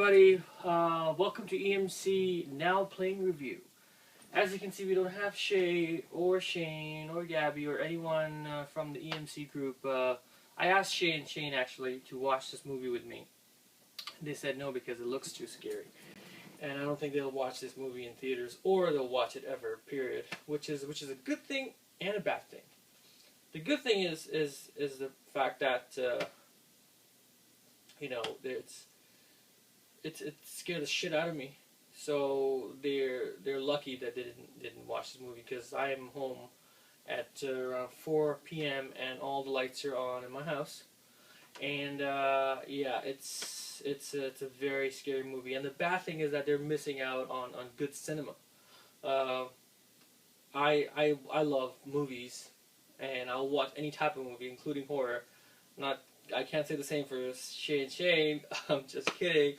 everybody, welcome to EMC Now Playing Review. As you can see, we don't have Shay or Shane or Gabby or anyone from the EMC group. I asked Shay and Shane actually to watch this movie with me. They said no because it looks too scary. And I don't think they'll watch this movie in theaters or they'll watch it ever, period. Which is a good thing and a bad thing. The good thing is the fact that it scared the shit out of me. So they're lucky that they didn't watch this movie, because I am home at around 4 p.m. and all the lights are on in my house. And yeah, it's a very scary movie. And the bad thing is that they're missing out on good cinema. I love movies, and I'll watch any type of movie, including horror. I can't say the same for Shay and Shane. I'm just kidding.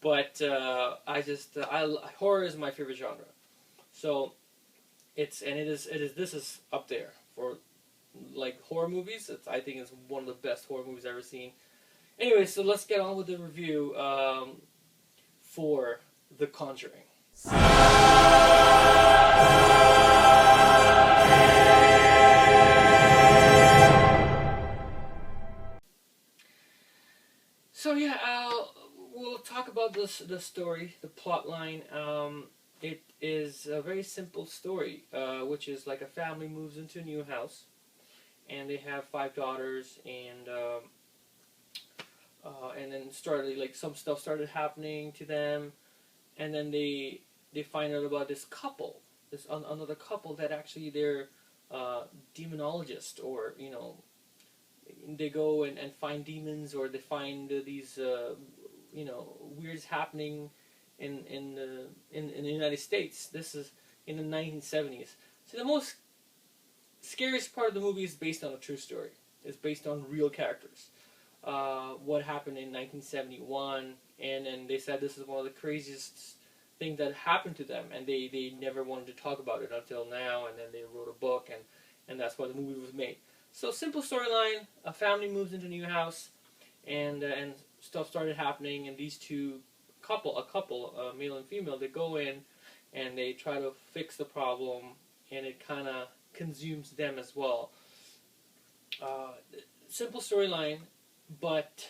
But horror is my favorite genre. So this is up there for like horror movies. I think it's one of the best horror movies I've ever seen. Anyway, so let's get on with the review for The Conjuring. So yeah, we'll talk about the story, the plot line. It is a very simple story, which is like a family moves into a new house, and they have 5 daughters, and then some stuff started happening to them, and then they find out about this couple, another couple that actually they're demonologists, or they go and find demons, or they find these weirds happening in the United States. This is in the 1970s. So the most scariest part of the movie is based on a true story. It's based on real characters. What happened in 1971, and then they said this is one of the craziest things that happened to them, and they never wanted to talk about it until now, and then they wrote a book, and that's why the movie was made. So simple storyline: a family moves into a new house, and stuff started happening, and these a couple, male and female, they go in and they try to fix the problem, and it kind of consumes them as well. Simple storyline, but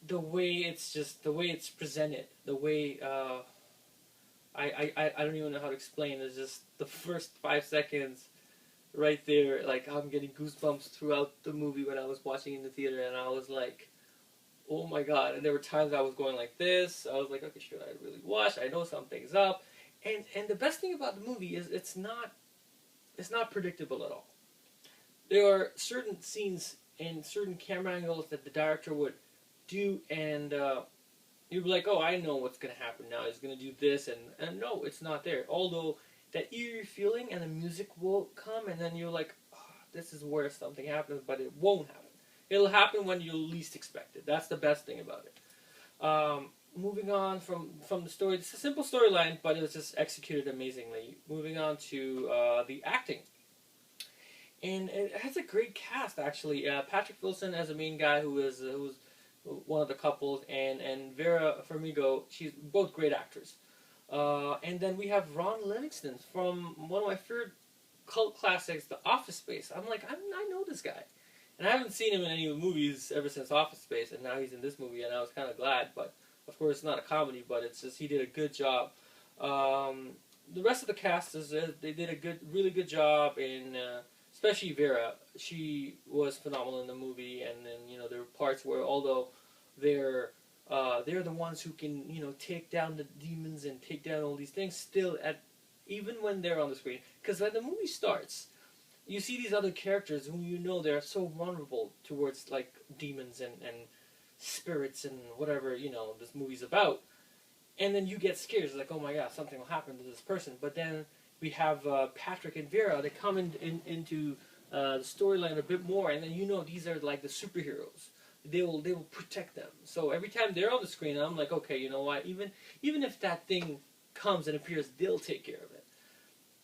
the way it's presented, the way I don't even know how to explain. It's just the first 5 seconds. Right there, like, I'm getting goosebumps throughout the movie when I was watching in the theater, and I was like, oh my god. And there were times I was going like this. I was like, okay, should I really watch? I know something's up. And the best thing about the movie is it's not predictable at all. There are certain scenes and certain camera angles that the director would do, and you'd be like, oh, I know what's going to happen now. He's going to do this, and no, it's not there. Although that eerie feeling, and the music will come, and then you're like, oh, this is where something happens, but it won't happen. It'll happen when you least expect it. That's the best thing about it. Moving on from the story, it's a simple storyline, but it was just executed amazingly. Moving on to the acting. And it has a great cast, actually. Patrick Wilson as the main guy, who's one of the couples, and Vera Farmiga, she's both great actors. And then we have Ron Livingston from one of my favorite cult classics, The Office Space. I'm like, I know this guy. And I haven't seen him in any movies ever since Office Space, and now he's in this movie, and I was kind of glad. But, of course, it's not a comedy, but it's just he did a good job. The rest of the cast, they did a really good job, in especially Vera. She was phenomenal in the movie, and then, there were parts where, although they're the ones who can, take down the demons and take down all these things, still, even when they're on the screen. Because when the movie starts, you see these other characters who they're so vulnerable towards, like, demons and spirits and whatever, this movie's about. And then you get scared. It's like, oh my god, something will happen to this person. But then we have Patrick and Vera. They come into the storyline a bit more, and then these are like the superheroes. They will protect them. So every time they're on the screen, I'm like, okay, you know what? Even if that thing comes and appears, they'll take care of it.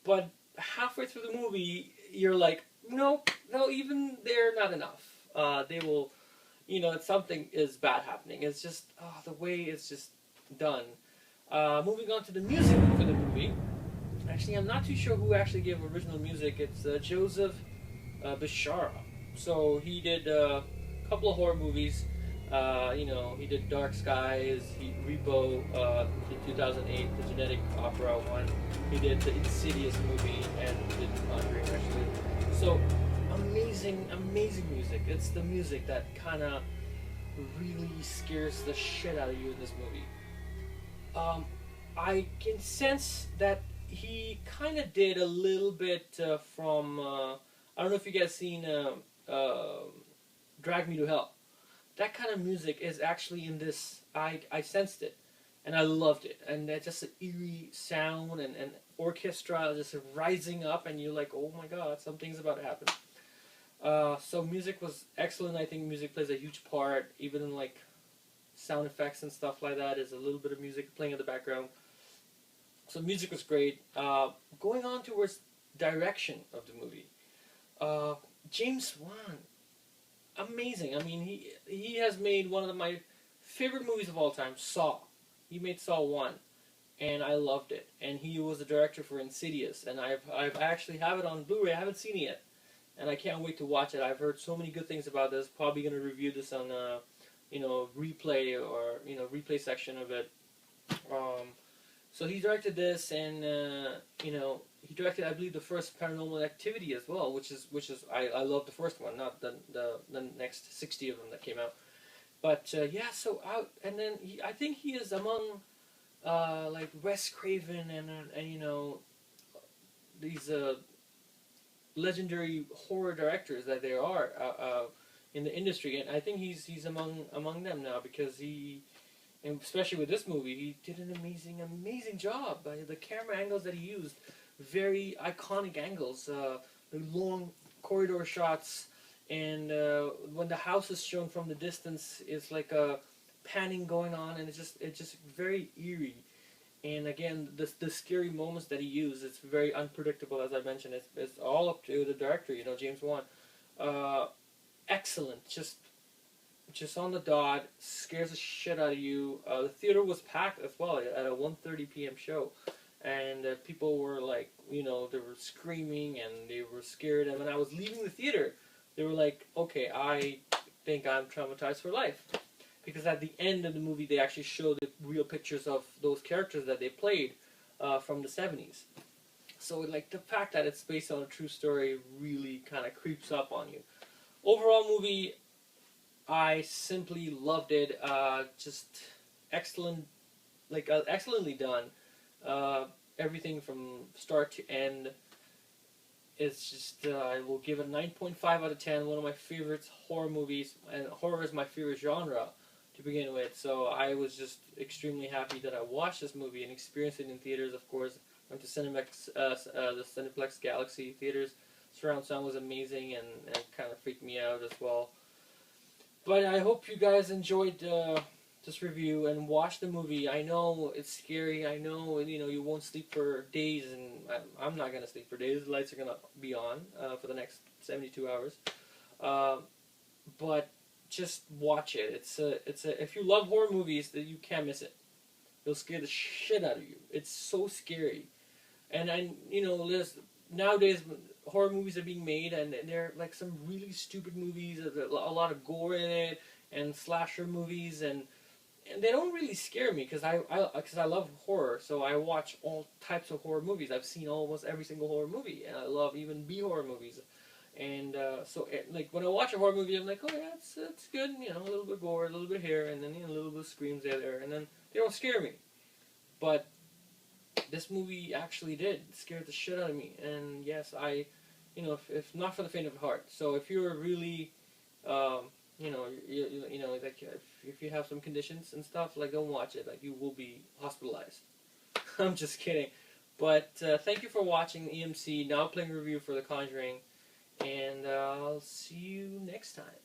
But halfway through the movie, you're like, no, even they're not enough. something is bad happening. It's just the way it's just done. Moving on to the music for the movie. Actually, I'm not too sure who actually gave original music. It's Joseph Bishara. So he did a couple of horror movies. He did Dark Skies, Rebo in 2008, the Genetic Opera one. He did the Insidious movie and did Conjuring actually. So amazing, amazing music. It's the music that kind of really scares the shit out of you in this movie. I can sense that he kind of did a little bit from. I don't know if you guys seen Drag Me to Hell. That kind of music is actually in this. I sensed it, and I loved it. And that's just an eerie sound and orchestra just rising up, and you're like, oh my god, something's about to happen. So music was excellent. I think music plays a huge part, even in like sound effects and stuff like that. There's a little bit of music playing in the background. So music was great. Going on towards direction of the movie. James Wan, amazing. I mean, he has made one of my favorite movies of all time, Saw. He made Saw 1, and I loved it. And he was the director for Insidious, and I've actually have it on Blu-ray. I haven't seen it yet, and I can't wait to watch it. I've heard so many good things about this. Probably going to review this on replay or replay section of it. So he directed this, and he directed, I believe, the first Paranormal Activity as well, which is I love the first one, not the next 60 of them that came out. But so out, and then I think he is among like Wes Craven and these legendary horror directors that there are in the industry, and I think he's among them now because he. And especially with this movie, he did an amazing job. The camera angles that he used, very iconic angles. The long corridor shots, and when the house is shown from the distance, it's like a panning going on, and it's just very eerie. And again, the scary moments that he used, it's very unpredictable, as I mentioned. It's all up to the director, James Wan. Excellent, just on the dot, scares the shit out of you. The theater was packed as well at a 1:30 p.m. show, and people were like, they were screaming and they were scared. And when I was leaving the theater, they were like, "Okay, I think I'm traumatized for life," because at the end of the movie, they actually showed the real pictures of those characters that they played from the 70s. So, like, the fact that it's based on a true story really kind of creeps up on you. Overall movie, I simply loved it. Just excellent, excellently done. Everything from start to end. It's just, I will give it a 9.5 out of 10. One of my favorites horror movies, and horror is my favorite genre to begin with. So I was just extremely happy that I watched this movie and experienced it in theaters. Of course, went to the Cineplex Galaxy theaters. Surround sound was amazing, and it kind of freaked me out as well. But I hope you guys enjoyed this review and watched the movie. I know it's scary. I know you won't sleep for days, and I'm not gonna sleep for days. The lights are gonna be on for the next 72 hours. But just watch it. It's a if you love horror movies, that you can't miss it. It'll scare the shit out of you. It's so scary, and there's nowadays horror movies are being made, and they're like some really stupid movies. There's a lot of gore in it, and slasher movies, and they don't really scare me because I love horror. So I watch all types of horror movies. I've seen almost every single horror movie, and I love even B horror movies. And so like when I watch a horror movie, I'm like, oh yeah, it's good. A little bit gore, a little bit here, and then a little bit of screams there, and then they don't scare me. But this movie actually did scare the shit out of me, and yes, if not for the faint of heart. So if you're really, like if you have some conditions and stuff, like don't watch it. Like you will be hospitalized. I'm just kidding. But thank you for watching EMC Now Playing Review for The Conjuring, and I'll see you next time.